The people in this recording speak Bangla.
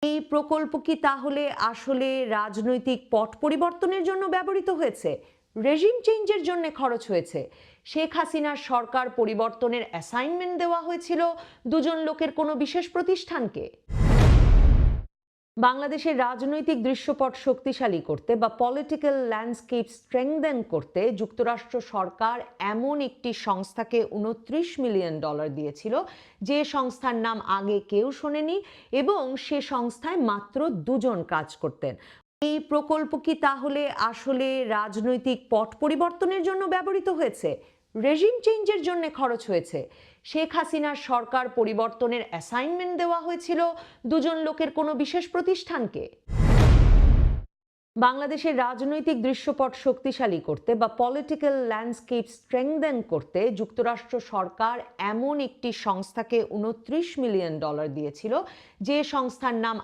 এই প্রকল্প কি তাহলে আসলে রাজনৈতিক পট পরিবর্তনের জন্য ব্যবহৃত হয়েছে? রেজিম চেঞ্জের জন্য খরচ হয়েছে? শেখ হাসিনার সরকার পরিবর্তনের অ্যাসাইনমেন্ট দেওয়া হয়েছিল দুজন লোকের কোনো বিশেষ প্রতিষ্ঠানকে? বাংলাদেশের রাজনৈতিক দৃশ্যপট শক্তিশালী করতে বা পলিটিক্যাল ল্যান্ডস্কেপ স্ট্রেংথেন করতে যুক্তরাষ্ট্র সরকার এমন একটি সংস্থাকে $29 মিলিয়ন দিয়েছিল, যে সংস্থার নাম আগে কেউ শোনেনি, এবং সে সংস্থায় মাত্র দুজন কাজ করতেন। এই প্রকল্প কি তাহলে আসলে রাজনৈতিক পট পরিবর্তনের জন্য ব্যবহৃত হয়েছে? রেজিম চেঞ্জের জন্য খরচ হয়েছে? শেখ হাসিনার সরকার পরিবর্তনের অ্যাসাইনমেন্ট দেওয়া হয়েছিল দুজন লোকের কোনো বিশেষ প্রতিষ্ঠানকে? বাংলাদেশের রাজনৈতিক দৃশ্যপট শক্তিশালী করতে বা পলিটিক্যাল ল্যান্ডস্কেপ স্ট্রেংথেন করতে যুক্তরাষ্ট্র সরকার এমন একটি সংস্থাকে $29 মিলিয়ন দিয়েছিল, যে সংস্থার নাম